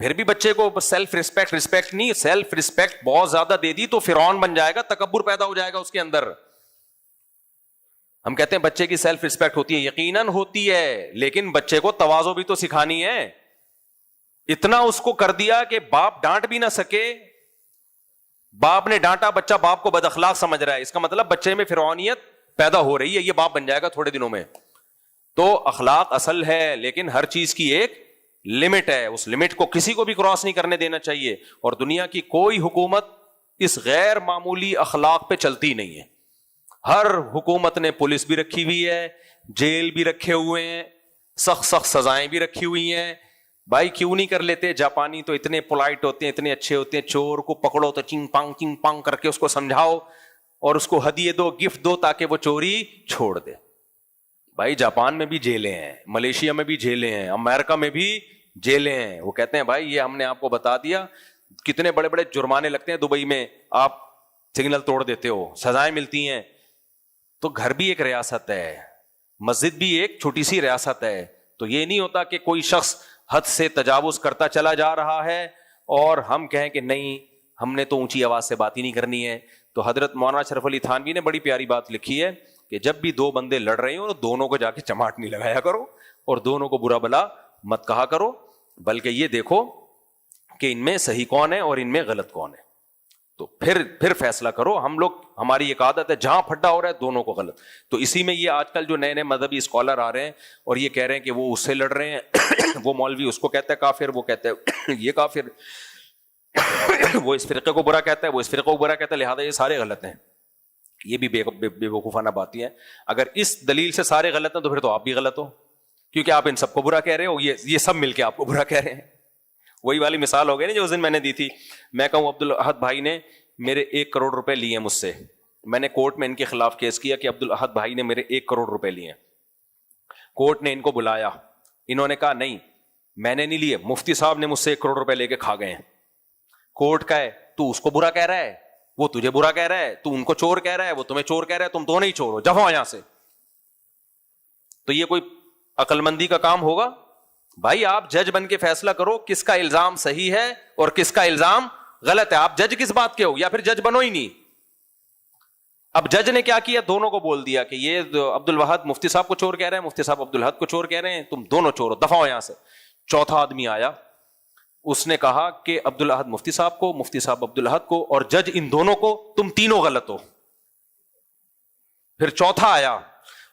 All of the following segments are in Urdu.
پھر بھی بچے کو سیلف رسپیکٹ نہیں، سیلف رسپیکٹ بہت زیادہ دے دی تو فرعون بن جائے گا، تکبر پیدا ہو جائے گا اس کے اندر. ہم کہتے ہیں بچے کی سیلف رسپیکٹ ہوتی ہے، یقیناً ہوتی ہے، لیکن بچے کو تواضع بھی تو سکھانی ہے. اتنا اس کو کر دیا کہ باپ ڈانٹ بھی نہ سکے، باپ نے ڈانٹا، بچہ باپ کو بد اخلاق سمجھ رہا ہے، اس کا مطلب بچے میں فرعونیت پیدا ہو رہی ہے، یہ باپ بن جائے گا تھوڑے دنوں میں. تو اخلاق اصل ہے، لیکن ہر چیز کی ایک لمٹ ہے، اس لمٹ کو کسی کو بھی کراس نہیں کرنے دینا چاہیے. اور دنیا کی کوئی حکومت اس غیر معمولی اخلاق پہ چلتی نہیں ہے. ہر حکومت نے پولیس بھی رکھی ہوئی ہے، جیل بھی رکھے ہوئے ہیں، سخت سخت سزائیں بھی رکھی ہوئی ہیں. بھائی کیوں نہیں کر لیتے؟ جاپانی تو اتنے پولائٹ ہوتے ہیں، اتنے اچھے ہوتے ہیں، چور کو پکڑو تو چنگ پانگ کر کے اس کو سمجھاؤ اور اس کو ہدیے دو، گفٹ دو تاکہ وہ چوری چھوڑ دے. بھائی جاپان میں بھی جیلیں ہیں، ملیشیا میں بھی جیلیں ہیں، امریکہ میں بھی جیلیں ہیں. وہ کہتے ہیں بھائی یہ ہم نے آپ کو بتا دیا، کتنے بڑے بڑے جرمانے لگتے ہیں دبئی میں، آپ سگنل توڑ دیتے ہو، سزائیں ملتی ہیں. تو گھر بھی ایک ریاست ہے، مسجد بھی ایک چھوٹی سی ریاست ہے. تو یہ نہیں ہوتا کہ کوئی شخص حد سے تجاوز کرتا چلا جا رہا ہے اور ہم کہیں کہ نہیں ہم نے تو اونچی آواز سے بات ہی نہیں کرنی ہے. تو حضرت مولانا اشرف علی تھانوی نے بڑی پیاری بات لکھی ہے کہ جب بھی دو بندے لڑ رہے ہوں دونوں کو جا کے چماٹ نہیں لگایا کرو اور دونوں کو برا بلا مت کہا کرو، بلکہ یہ دیکھو کہ ان میں صحیح کون ہے اور ان میں غلط کون ہے، تو پھر فیصلہ کرو. ہم لوگ، ہماری ایک عادت ہے جہاں پھڈا ہو رہا ہے دونوں کو غلط. تو اسی میں یہ آج کل جو نئے نئے مذہبی اسکالر آ رہے ہیں اور یہ کہہ رہے ہیں کہ وہ اس سے لڑ رہے ہیں، وہ مولوی اس کو کہتا ہے کافر، وہ کہتا ہے یہ کافر، وہ اس فرقے کو برا کہتا ہے، وہ اس فرقے کو برا کہتا ہے، لہٰذا یہ سارے غلط ہیں. یہ بھی بے وقوفانہ باتیں ہیں. اگر اس دلیل سے سارے غلط ہیں تو پھر تو آپ بھی غلط ہو، کیونکہ آپ ان سب کو برا کہہ رہے ہو، یہ سب مل کے آپ کو برا کہہ رہے ہیں. وہی والی مثال ہو گئی نا جو اس دن میں نے دی تھی. میں کہوں عبدالاحد بھائی نے میرے 1 کروڑ روپے لیے مجھ سے، میں نے کورٹ میں ان کے خلاف کیس کیا کہ عبدالاحد بھائی نے میرے 1 کروڑ روپے لیے. کورٹ نے ان کو بلایا، انہوں نے کہا نہیں میں نے نہیں لیے، مفتی صاحب نے مجھ سے 1 کروڑ روپے لے کے کھا گئے ہیں. کورٹ کا ہے تو اس کو برا کہہ رہا ہے، وہ تجھے برا کہہ رہا ہے، تو ان کو چور کہہ رہا ہے، وہ تمہیں چور کہہ رہا ہے، تم دونوں ہی چور ہو، جاؤ یہاں سے. تو یہ کوئی عقل مندی کا کام ہوگا؟ بھائی آپ جج بن کے فیصلہ کرو کس کا الزام صحیح ہے اور کس کا الزام غلط ہے. آپ جج کس بات کے ہو؟ یا پھر جج بنو ہی نہیں. اب جج نے کیا کیا؟ دونوں کو بول دیا کہ یہ عبدالوہد مفتی صاحب کو چور کہہ رہے ہیں، مفتی صاحب عبدالاحد کو چور کہہ رہے ہیں، تم دونوں چور ہو، دفعہ ہو یہاں سے. چوتھا آدمی آیا، اس نے کہا کہ عبدالاحد مفتی صاحب کو، مفتی صاحب عبدالاحد کو، اور جج ان دونوں کو، تم تینوں غلط ہو. پھر چوتھا آیا،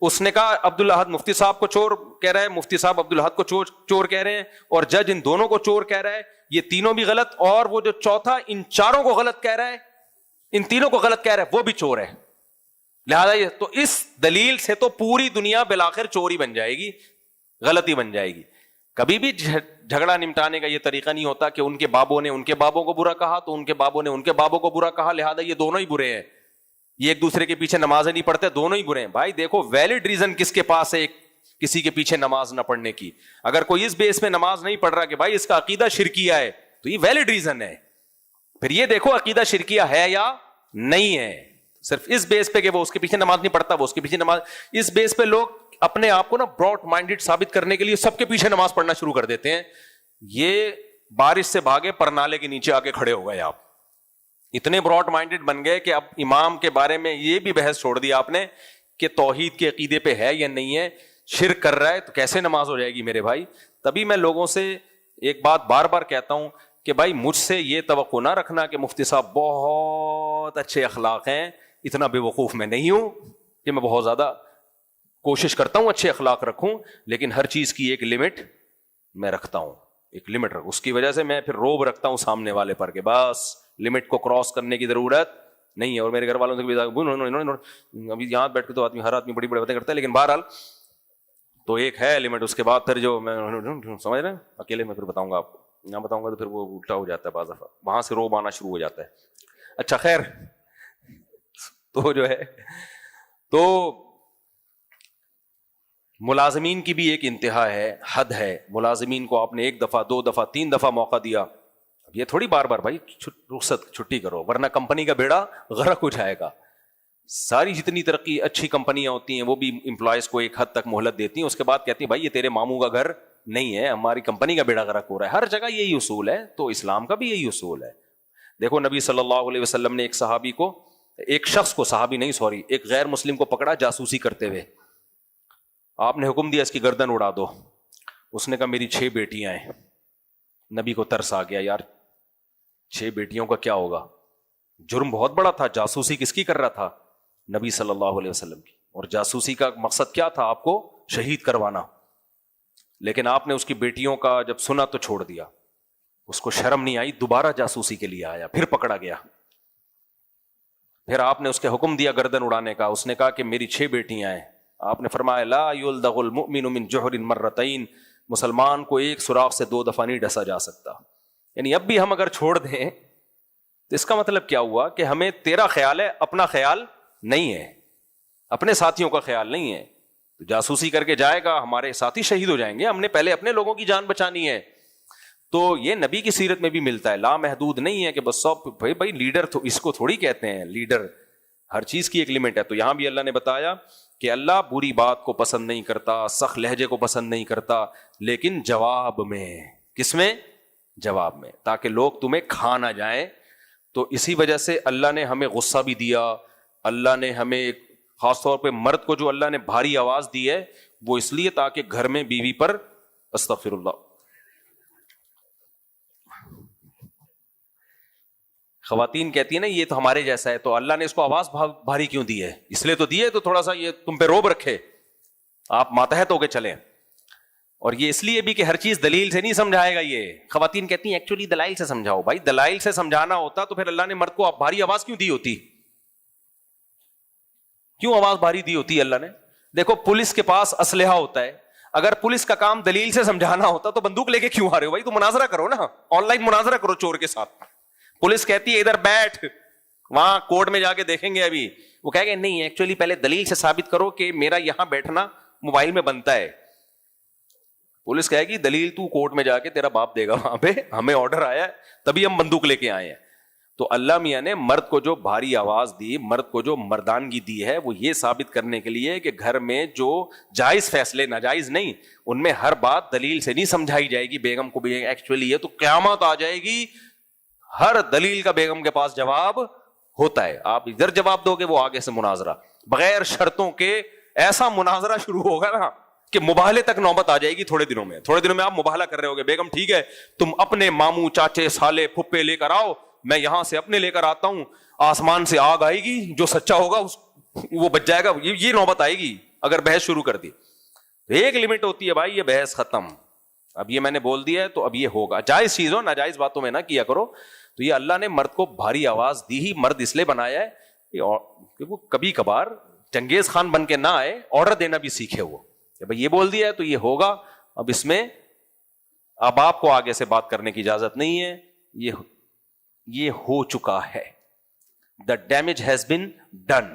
اس نے کہا عبدالاحد مفتی صاحب کو چور کہہ رہا ہے، مفتی صاحب عبدالاحد کو چور کہہ رہے ہیں، اور جج ان دونوں کو چور کہہ رہا ہے، یہ تینوں بھی غلط، اور وہ جو چوتھا ان چاروں کو غلط کہہ رہا ہے، ان تینوں کو غلط کہہ رہا ہے، وہ بھی چور ہے. لہٰذا یہ تو اس دلیل سے تو پوری دنیا بالآخر چوری بن جائے گی، غلطی بن جائے گی. کبھی بھی جھگڑا نمٹانے کا یہ طریقہ نہیں ہوتا کہ ان کے بابوں نے ان کے بابوں کو برا کہا تو ان کے بابوں نے ان کے بابوں کو برا کہا، لہٰذا یہ دونوں ہی برے ہیں، یہ ایک دوسرے کے پیچھے نمازیں نہیں پڑھتے، دونوں ہی برے ہیں. بھائی دیکھو ویلڈ ریزن کس کے پاس ہے کسی کے پیچھے نماز نہ پڑھنے کی. اگر کوئی اس بیس میں نماز نہیں پڑھ رہا کہ بھائی اس کا عقیدہ شرکیہ ہے تو یہ ویلڈ ریزن ہے. پھر یہ دیکھو عقیدہ شرکیہ ہے یا نہیں ہے. صرف اس بیس پہ کہ وہ اس کے پیچھے نماز نہیں پڑھتا، وہ اس کے پیچھے نماز، اس بیس پہ لوگ اپنے آپ کو نا براڈ مائنڈڈ ثابت کرنے کے لیے سب کے پیچھے نماز پڑھنا شروع کر دیتے ہیں. یہ بارش سے بھاگے پر نالے کے نیچے آ کے کھڑے ہو گئے. آپ اتنے براڈ مائنڈڈ بن گئے کہ اب امام کے بارے میں یہ بھی بحث چھوڑ دی آپ نے کہ توحید کے عقیدے پہ ہے یا نہیں ہے، شرک کر رہا ہے تو کیسے نماز ہو جائے گی میرے بھائی. تبھی میں لوگوں سے ایک بات بار بار کہتا ہوں کہ بھائی مجھ سے یہ توقع نہ رکھنا کہ مفتی صاحب بہت اچھے اخلاق ہیں، اتنا بے وقوف میں نہیں ہوں کہ میں بہت زیادہ کوشش کرتا ہوں اچھے اخلاق رکھوں، لیکن ہر چیز کی ایک لمٹ میں رکھتا ہوں، ایک لمٹ رکھ. اس کی وجہ سے میں پھر روب رکھتا ہوں سامنے والے پر کہ بس لمٹ کو کراس کرنے کی ضرورت نہیں ہے. اور میرے گھر والوں سے بھی ابھی یہاں بیٹھ کے تو ہر آدمی بڑی بڑی باتیں کرتا ہے، لیکن بہرحال تو ایک ہے لمٹ. اس کے بعد پھر جو میں سمجھ رہے ہیں اکیلے میں پھر بتاؤں گا آپ کو، نہ بتاؤں گا تو پھر وہ الٹا ہو جاتا ہے بعض دفعہ، وہاں سے روب آنا شروع ہو جاتا ہے. اچھا خیر، تو جو ہے تو ملازمین کی بھی ایک انتہا ہے، حد ہے. ملازمین کو آپ نے 1 دفعہ 2 دفعہ 3 دفعہ موقع دیا، اب یہ تھوڑی بار بار بھائی رخصت چھٹی کرو ورنہ کمپنی کا بیڑا غرق ہو جائے گا. ساری جتنی ترقی اچھی کمپنیاں ہوتی ہیں وہ بھی امپلائز کو ایک حد تک مہلت دیتی ہیں، اس کے بعد کہتی ہیں بھائی یہ تیرے ماموں کا گھر نہیں ہے, ہماری کمپنی کا بیڑا غرق ہو رہا ہے. ہر جگہ یہی اصول ہے, تو اسلام کا بھی یہی اصول ہے. دیکھو نبی صلی اللہ علیہ وسلم نے ایک شخص کو, صحابی نہیں سوری, ایک غیر مسلم کو پکڑا جاسوسی کرتے ہوئے. آپ نے حکم دیا اس کی گردن اڑا دو. اس نے کہا میری 6 بیٹیاں ہیں. نبی کو ترس آ گیا, یار 6 بیٹیوں کا کیا ہوگا, جرم بہت بڑا تھا. جاسوسی کس کی کر رہا تھا؟ نبی صلی اللہ علیہ وسلم کی. اور جاسوسی کا مقصد کیا تھا؟ آپ کو شہید کروانا. لیکن آپ نے اس کی بیٹیوں کا جب سنا تو چھوڑ دیا. اس کو شرم نہیں آئی, دوبارہ جاسوسی کے لیے آیا, پھر پکڑا گیا. پھر آپ نے اس کے حکم دیا گردن اڑانے کا. اس نے کہا کہ میری 6 بیٹیاں ہیں. آپ نے فرمایا لا یلدغ المؤمن من جحر مرتین, مسلمان کو ایک سوراخ سے 2 دفعہ نہیں ڈسا جا سکتا. یعنی اب بھی ہم اگر چھوڑ دیں تو اس کا مطلب کیا ہوا کہ ہمیں تیرا خیال ہے, اپنا خیال نہیں ہے, اپنے ساتھیوں کا خیال نہیں ہے. تو جاسوسی کر کے جائے گا, ہمارے ساتھی شہید ہو جائیں گے. ہم نے پہلے اپنے لوگوں کی جان بچانی ہے. تو یہ نبی کی سیرت میں بھی ملتا ہے. لامحدود نہیں ہے کہ بس سب بھائی لیڈر تو اس کو تھوڑی کہتے ہیں لیڈر, ہر چیز کی ایک لمٹ ہے. تو یہاں بھی اللہ نے بتایا کہ اللہ بری بات کو پسند نہیں کرتا, سخت لہجے کو پسند نہیں کرتا, لیکن جواب میں. کس میں؟ جواب میں, تاکہ لوگ تمہیں کھا نہ جائیں. تو اسی وجہ سے اللہ نے ہمیں غصہ بھی دیا. اللہ نے ہمیں خاص طور پہ مرد کو جو اللہ نے بھاری آواز دی ہے وہ اس لیے تاکہ گھر میں بیوی پر, استغفر اللہ, خواتین کہتی ہیں نا یہ تو ہمارے جیسا ہے, تو اللہ نے اس کو آواز بھاری کیوں دی ہے؟ اس لیے تو دی ہے تو تھوڑا سا یہ تم پہ روب رکھے, آپ ماتحت ہو کے چلیں. اور یہ اس لیے بھی کہ ہر چیز دلیل سے نہیں سمجھائے گا. یہ خواتین کہتی ہیں ایکچولی دلائل سے سمجھاؤ. بھائی دلائل سے سمجھانا ہوتا تو پھر اللہ نے مرد کو بھاری آواز کیوں دی ہوتی؟ کیوں آواز بھاری دی ہوتی اللہ نے؟ دیکھو پولیس کے پاس اسلحہ ہوتا ہے, اگر پولیس کا کام دلیل سے سمجھانا ہوتا تو بندوق لے کے کیوں آ رہے ہو بھائی؟ تو مناظرہ کرو نا, آن لائن مناظرہ کرو چور کے ساتھ. پولیس کہتی ہے ادھر بیٹھ, وہاں کورٹ میں جا کے دیکھیں گے. ابھی وہ کہے گے نہیں ایکچولی پہلے دلیل سے ثابت کرو کہ میرا یہاں بیٹھنا موبائل میں بنتا ہے. پولیس کہے گی دلیل تو کورٹ میں جا کے تیرا باپ دے گا, وہاں پہ ہمیں آرڈر آیا ہے تبھی ہم بندوق لے کے آئے ہیں. تو اللہ میاں نے مرد کو جو بھاری آواز دی, مرد کو جو مردانگی دی ہے, وہ یہ ثابت کرنے کے لیے کہ گھر میں جو جائز فیصلے, ناجائز نہیں, ان میں ہر بات دلیل سے نہیں سمجھائی جائے گی. بیگم کو بھی ایکچولی یہ تو قیامت آ جائے گی, ہر دلیل کا بیگم کے پاس جواب ہوتا ہے. آپ ادھر جواب دو گے, وہ آگے سے مناظرہ بغیر شرطوں کے, ایسا مناظرہ شروع ہوگا نا کہ مباہلے تک نوبت آ جائے گی. تھوڑے دنوں میں آپ مباہلہ کر رہے ہوگے, بیگم ٹھیک ہے تم اپنے ماموں چاچے سالے پھپھے لے کر آؤ, میں یہاں سے اپنے لے کر آتا ہوں, آسمان سے آگ آئے گی, جو سچا ہوگا وہ بچ جائے گا. یہ نوبت آئے گی اگر بحث شروع کر دی. ایک لمٹ ہوتی ہے بھائی, یہ بحث ختم. اب یہ میں نے بول دیا ہے تو اب یہ ہوگا. جائز چیز ہو, ناجائز باتوں میں نہ کیا کرو. تو یہ اللہ نے مرد کو بھاری آواز دی ہی, مرد اس لیے بنایا ہے کہ وہ کبھی کبھار چنگیز خان بن کے نہ آئے, آرڈر دینا بھی سیکھے. وہ کہ بھائی یہ بول دیا ہے تو یہ ہوگا. اب اس میں اب آپ کو آگے سے بات کرنے کی اجازت نہیں ہے, یہ ہو چکا ہے. The damage has been done.